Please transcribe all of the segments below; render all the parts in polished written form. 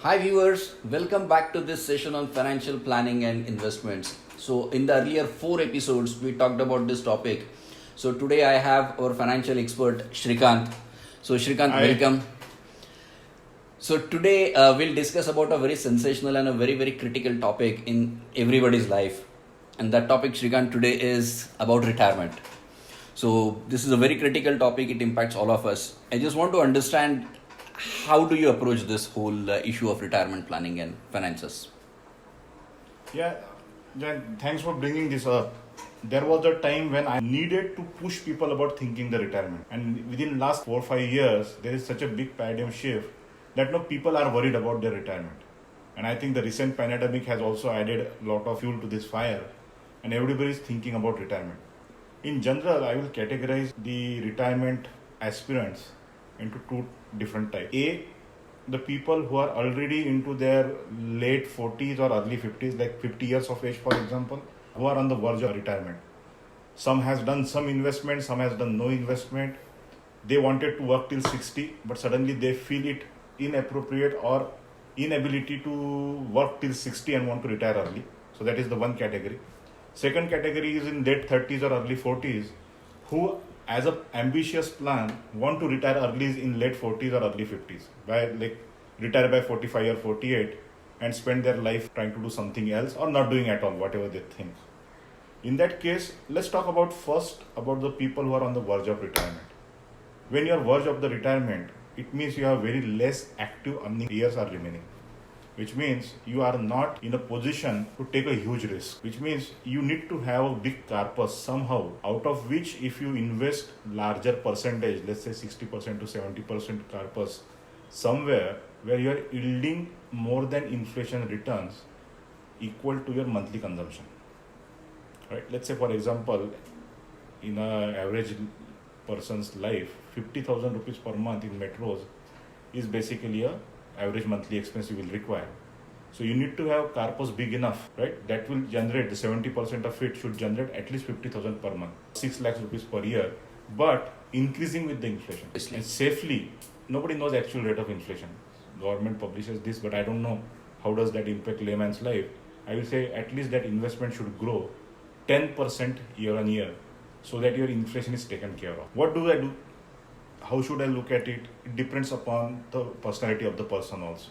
Hi viewers, welcome back to this session on financial planning and investments. So in the earlier 4 episodes, we talked about this topic. So today I have our financial expert Shrikant. So Shrikant, Hi. welcome. So today we'll discuss about a very sensational and a very critical topic in everybody's life. And that topic, Shrikant, today is about retirement. So this is a very critical topic. It impacts all of us. I just want to understand, how do you approach this whole issue of retirement planning and finances? Yeah, Jan, thanks for bringing this up. There was a time when I needed to push people about thinking the retirement. And within last 4 or 5 years, there is such a big paradigm shift that no people are worried about their retirement. And I think the recent pandemic has also added a lot of fuel to this fire. And everybody is thinking about retirement. In general, I will categorize the retirement aspirants into two different types. A, the people who are already into their late 40s or early 50s, like 50 years of age, for example, who are on the verge of retirement. Some has done some investment, some has done no investment. They wanted to work till 60, but suddenly they feel it inappropriate or inability to work till 60 and want to retire early. So that is the one category. Second category is in late 30s or early 40s, who as an ambitious plan want to retire early in late 40s or early 50s, by like retire by 45 or 48 and spend their life trying to do something else or not doing at all, whatever they think. In that case, let's talk about first about the people who are on the verge of retirement. When you are verge of the retirement, it means you have very less active earning years are remaining, which means you are not in a position to take a huge risk, which means you need to have a big corpus somehow, out of which if you invest larger percentage, let's say 60% to 70% corpus, somewhere where you are yielding more than inflation returns equal to your monthly consumption. Right? Let's say, for example, in an average person's life, 50,000 rupees per month in metros is basically a average monthly expense you will require. So you need to have corpus big enough, right? That will generate, the 70% of it should generate at least 50,000 per month, 6 lakhs rupees per year, but increasing with the inflation. And safely, nobody knows actual rate of inflation. Government publishes this, but I don't know how does that impact layman's life. I will say at least that investment should grow 10% year on year so that your inflation is taken care of. What do I do? How should I look at it? It depends upon the personality of the person also,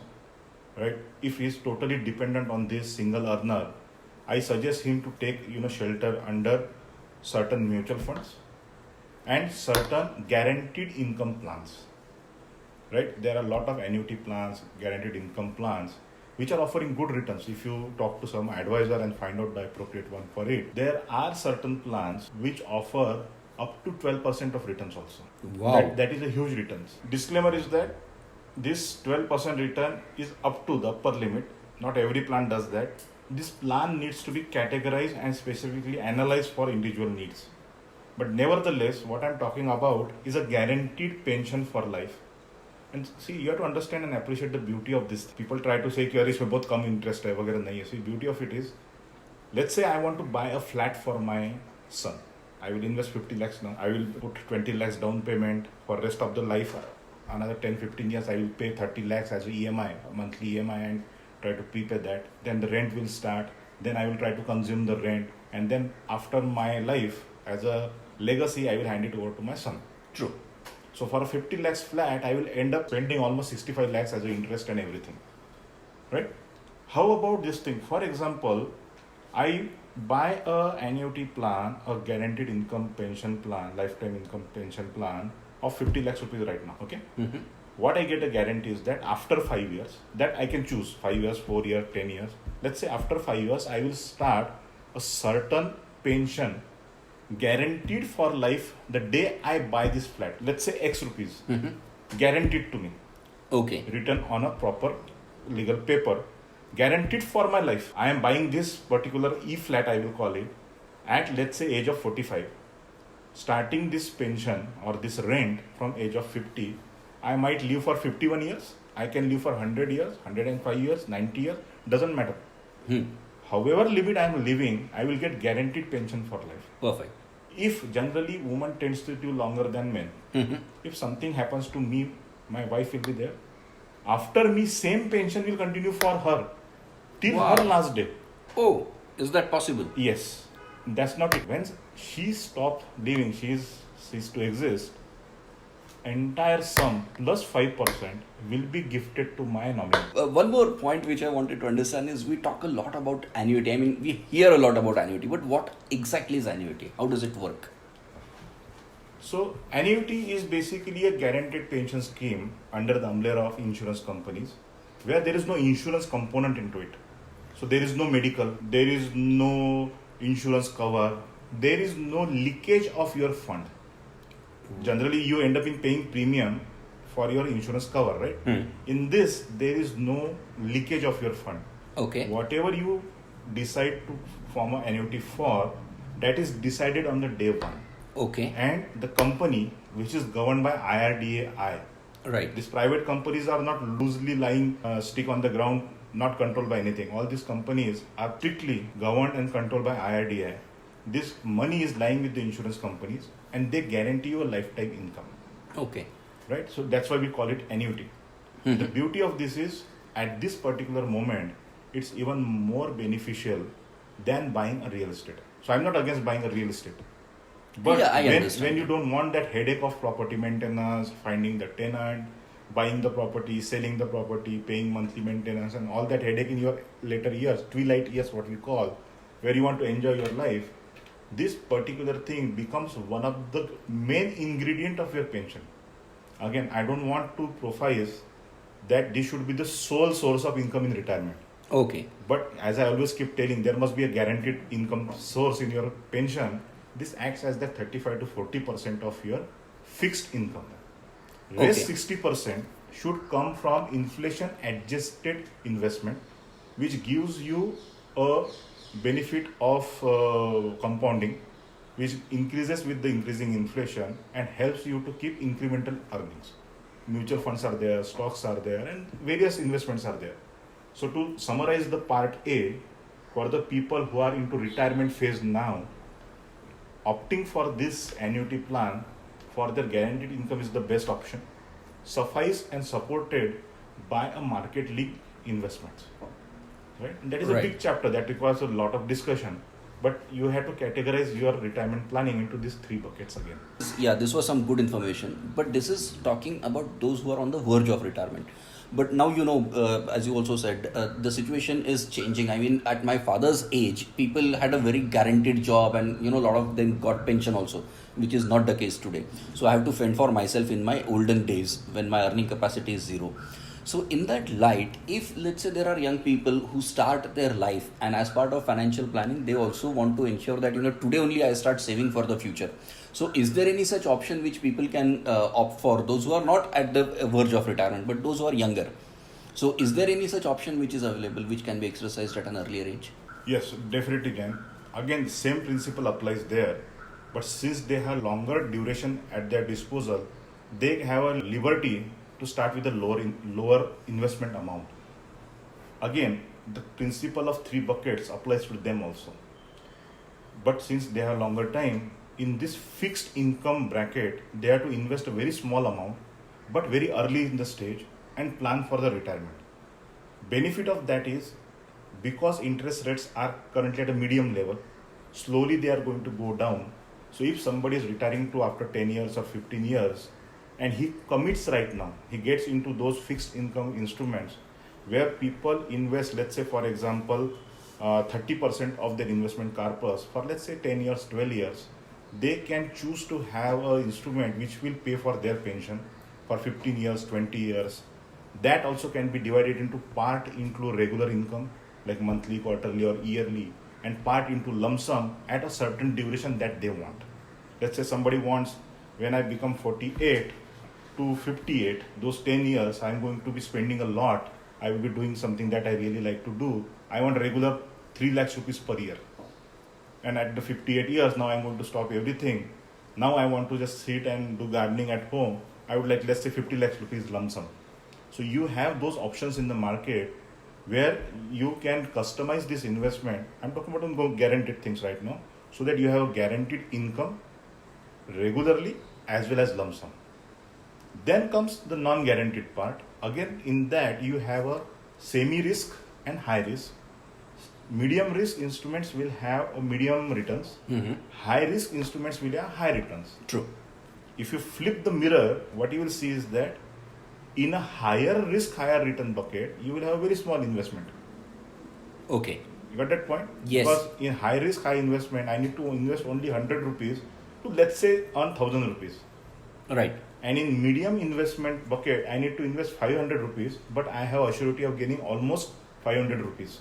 right? If he is totally dependent on this single earner, I suggest him to take shelter under certain mutual funds and certain guaranteed income plans, right? There are a lot of annuity plans, guaranteed income plans, which are offering good returns. If you talk to some advisor and find out the appropriate one for it, there are certain plans which offer up to 12% of returns also. Wow. That is a huge returns. Disclaimer is that this 12% return is up to the upper limit. Not every plan does that. This plan needs to be categorized and specifically analyzed for individual needs. But nevertheless, what I'm talking about is a guaranteed pension for life. And see, you have to understand and appreciate the beauty of this. People try to say कि यार इसमें बहुत कम interest है वगैरह नहीं है. See, beauty of it is, let's say I want to buy a flat for my son. I will invest 50 lakhs now. I will put 20 lakhs down payment for rest of the life. Another 10-15 years, I will pay 30 lakhs as a EMI, a monthly EMI, and try to prepay that. Then the rent will start. Then I will try to consume the rent. And then after my life, as a legacy, I will hand it over to my son. True. So for a 50 lakhs flat, I will end up spending almost 65 lakhs as an interest and everything. Right? How about this thing? For example, I buy a annuity plan, a guaranteed income pension plan, lifetime income pension plan of 50 lakhs rupees right now. Okay. Mm-hmm. What I get a guarantee is that after 5 years, that I can choose 5 years, 4 years, 10 years. Let's say after 5 years, I will start a certain pension guaranteed for life the day I buy this flat. Let's say X rupees, guaranteed to me. Okay. Written on a proper legal paper. Guaranteed for my life. I am buying this particular E-flat, I will call it, at let's say age of 45. Starting this pension or this rent from age of 50, I might live for 51 years. I can live for 100 years, 105 years, 90 years, doesn't matter. However limit I am living, I will get guaranteed pension for life. Perfect. If generally woman tends to live longer than men, if something happens to me, my wife will be there. After me, same pension will continue for her till Wow. her last day. Oh, is that possible? Yes, that's not it. When she stopped living, ceased to exist, entire sum plus 5% will be gifted to my nominee. One more point which I wanted to understand is we talk a lot about annuity. I mean, we hear a lot about annuity, but what exactly is annuity? How does it work? So, annuity is basically a guaranteed pension scheme under the umbrella of insurance companies where there is no insurance component into it. So, there is no medical, there is no insurance cover, there is no leakage of your fund. Generally, you end up in paying premium for your insurance cover, right? In this, there is no leakage of your fund. Okay. Whatever you decide to form an annuity for, that is decided on the day one. Okay. And the company, which is governed by IRDAI, Right. these private companies are not loosely lying stick on the ground, not controlled by anything. All these companies are strictly governed and controlled by IRDAI. This money is lying with the insurance companies and they guarantee you a lifetime income. Okay. Right? So that's why we call it annuity. The beauty of this is at this particular moment, it's even more beneficial than buying a real estate. So I'm not against buying a real estate. But Yeah, I understand. when you don't want that headache of property maintenance, finding the tenant, buying the property, selling the property, paying monthly maintenance, and all that headache in your later years, twilight years, what we call, where you want to enjoy your life, this particular thing becomes one of the main ingredient of your pension. Again, I don't want to profess that this should be the sole source of income in retirement. Okay. But as I always keep telling, there must be a guaranteed income source in your pension. This acts as the 35 to 40% of your fixed income. Rest 60% should come from inflation adjusted investment, which gives you a benefit of compounding, which increases with the increasing inflation and helps you to keep incremental earnings. Mutual funds are there, stocks are there, and various investments are there. So to summarize the part A, for the people who are into retirement phase now, opting for this annuity plan for their guaranteed income is the best option, suffice and supported by a market linked investments. Right? And that is a big chapter that requires a lot of discussion. But you have to categorize your retirement planning into these three buckets again. Yeah, this was some good information. But this is talking about those who are on the verge of retirement. But now, as you also said, the situation is changing. I mean, at my father's age, people had a very guaranteed job and, a lot of them got pension also, which is not the case today. So I have to fend for myself in my olden days when my earning capacity is zero. So in that light, if let's say there are young people who start their life and as part of financial planning, they also want to ensure that, today only I start saving for the future. So is there any such option which people can opt for, those who are not at the verge of retirement, but those who are younger? So is there any such option which is available, which can be exercised at an earlier age? Yes, definitely can. Again, the same principle applies there. But since they have longer duration at their disposal, they have a liberty to start with a lower investment amount. Again, the principle of three buckets applies to them also. But since they have longer time, in this fixed income bracket, they have to invest a very small amount, but very early in the stage and plan for the retirement. Benefit of that is because interest rates are currently at a medium level, slowly they are going to go down. So if somebody is retiring to after 10 years or 15 years, and he commits right now, he gets into those fixed income instruments where people invest, let's say for example, 30% of their investment corpus for let's say 10 years, 12 years, they can choose to have an instrument which will pay for their pension for 15 years, 20 years. That also can be divided into part into regular income like monthly, quarterly or yearly, and part into lump sum at a certain duration that they want. Let's say somebody wants, when I become 48 to 58, those 10 years I'm going to be spending a lot, I will be doing something that I really like to do. I want regular 3 lakhs rupees per year. And at the 58 years, now I'm going to stop everything. Now I want to just sit and do gardening at home. I would like, let's say 50 lakhs rupees lump sum. So you have those options in the market where you can customize this investment. I'm talking about guaranteed things right now, so that you have a guaranteed income regularly as well as lump sum. Then comes the non-guaranteed part. Again, in that you have a semi-risk and high risk. Medium risk instruments will have a medium returns. High risk instruments will have high returns. True. If you flip the mirror, what you will see is that in a higher risk, higher return bucket, you will have a very small investment. Okay. You got that point? Yes. Because in high risk, high investment, I need to invest only 100 rupees to, let's say, earn 1000 rupees. Right. And in medium investment bucket, I need to invest 500 rupees, but I have a surety of getting almost 500 rupees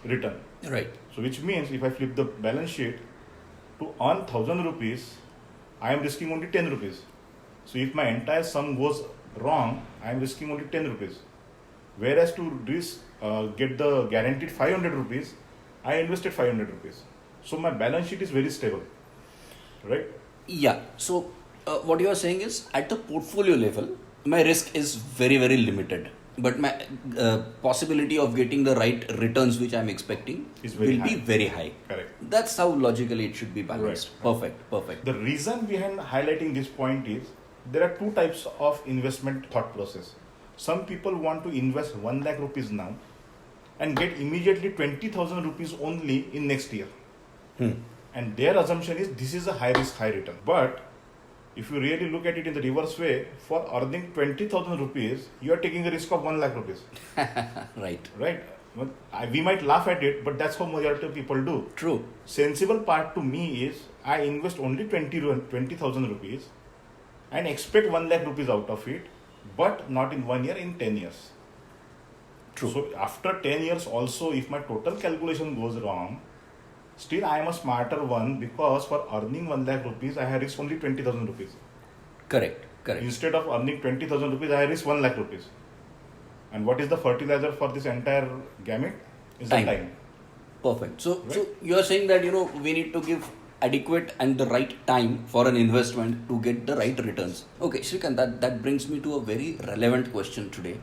return. Right. So which means if I flip the balance sheet to earn 1000 rupees, I am risking only 10 rupees. So if my entire sum goes wrong, I am risking only 10 rupees. Whereas to risk, get the guaranteed 500 rupees, I invested 500 rupees. So my balance sheet is very stable, right? Yeah. So what you are saying is at the portfolio level, my risk is very, very limited. But my possibility of getting the right returns which I'm expecting will be very high. Correct. That's how logically it should be balanced. Right. Perfect. The reason behind highlighting this point is there are two types of investment thought process. Some people want to invest 1 lakh rupees now and get immediately 20,000 rupees only in next year. And their assumption is this is a high risk, high return. But if you really look at it in the reverse way, for earning 20,000 rupees, you are taking a risk of 1 lakh rupees. Right. Right? Well, we might laugh at it, but that's how majority of people do. True. Sensible part to me is I invest only 20,000 rupees and expect 1 lakh rupees out of it, but not in 1 year, in 10 years. True. So after 10 years also, if my total calculation goes wrong, still I am a smarter one, because for earning 1 lakh rupees, I have risked only 20,000 rupees. Correct. Instead of earning 20,000 rupees, I risk 1 lakh rupees. And what is the fertilizer for this entire gamut? Is the time. Perfect. So, Right. so you are saying that we need to give adequate and the right time for an investment to get the right returns. Okay, Shrikant, that brings me to a very relevant question today,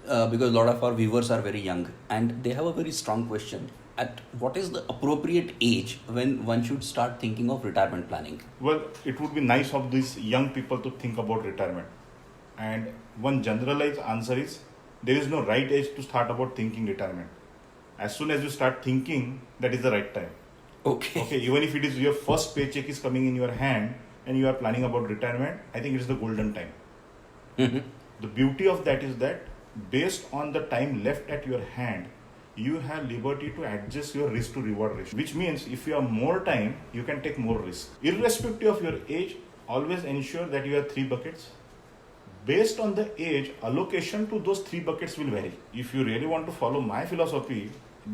because a lot of our viewers are very young and they have a very strong question. At what is the appropriate age when one should start thinking of retirement planning? Well, it would be nice of these young people to think about retirement. And one generalized answer is there is no right age to start about thinking retirement. As soon as you start thinking, that is the right time. Okay, even if it is your first paycheck is coming in your hand and you are planning about retirement, I think it is the golden time. The beauty of that is that based on the time left at your hand, you have liberty to adjust your risk to reward ratio, which means if you have more time, you can take more risk. Irrespective of your age, always ensure that you have 3 buckets. Based on the age, allocation to those 3 buckets will vary. If you really want to follow my philosophy,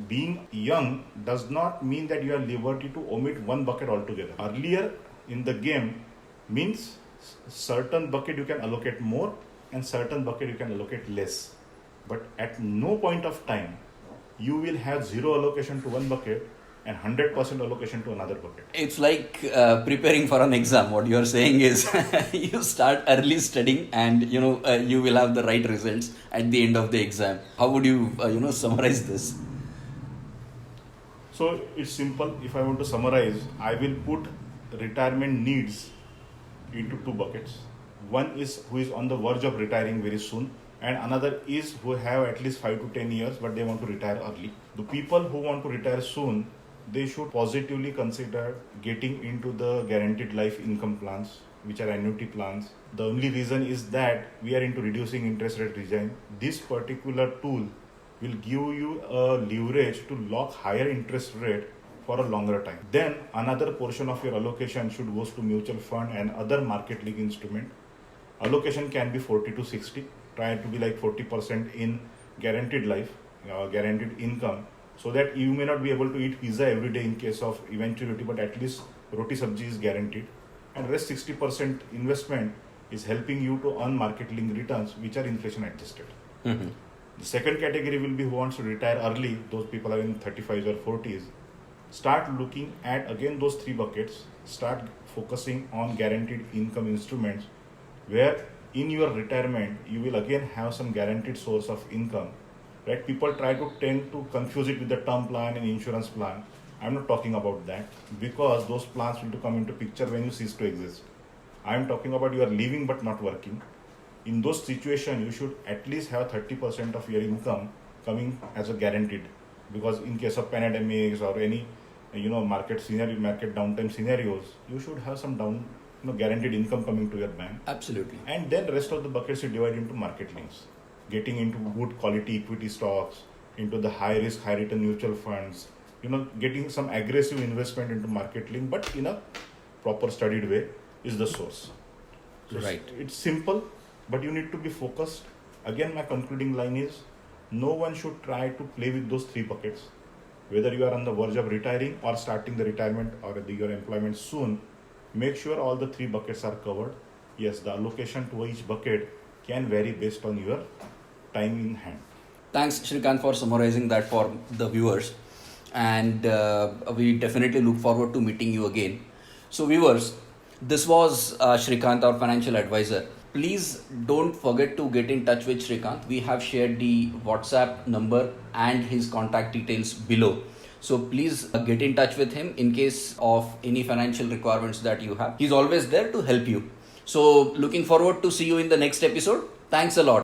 being young does not mean that you have liberty to omit one bucket altogether. Earlier in the game means certain bucket you can allocate more and certain bucket you can allocate less. But at no point of time, you will have 0 allocation to one bucket and 100% allocation to another bucket. It's like preparing for an exam. What you are saying is you start early studying and you will have the right results at the end of the exam. How would you summarize this? So it's simple. If I want to summarize, I will put retirement needs into 2 buckets. One is who is on the verge of retiring very soon, and another is who have at least 5 to 10 years but they want to retire early. The people who want to retire soon, they should positively consider getting into the guaranteed life income plans, which are annuity plans. The only reason is that we are into reducing interest rate regime. This particular tool will give you a leverage to lock higher interest rate for a longer time. Then another portion of your allocation should go to mutual fund and other market link instrument. Allocation can be 40 to 60. Try to be like 40% in guaranteed life, guaranteed income, so that you may not be able to eat pizza every day in case of eventuality, but at least roti sabji is guaranteed. And rest 60% investment is helping you to earn market link returns, which are inflation adjusted. The second category will be who wants to retire early. Those people are in 35s or 40s. Start looking at again those 3 buckets. Start focusing on guaranteed income instruments, where in your retirement you will again have some guaranteed source of income. Right? People tend to confuse it with the term plan and insurance plan. I'm not talking about that, because those plans will come into picture when you cease to exist. I'm talking about you are living but not working. In those situations, you should at least have 30% of your income coming as a guaranteed, because in case of pandemics or any market scenario, market downtime scenarios, you should have some guaranteed income coming to your bank. Absolutely. And then rest of the buckets you divide into market links, getting into good quality equity stocks, into the high risk, high return mutual funds, getting some aggressive investment into market link, but in a proper studied way is the source. So Right. It's simple, but you need to be focused. Again, my concluding line is no one should try to play with those three buckets. Whether you are on the verge of retiring or starting the retirement or your employment soon, make sure all the three buckets are covered. Yes, the allocation to each bucket can vary based on your time in hand. Thanks, Shrikant, for summarizing that for the viewers. And we definitely look forward to meeting you again. So, viewers, this was Shrikant, our financial advisor. Please don't forget to get in touch with Shrikant. We have shared the WhatsApp number and his contact details below. So please get in touch with him in case of any financial requirements that you have. He's always there to help you. So looking forward to see you in the next episode. Thanks a lot.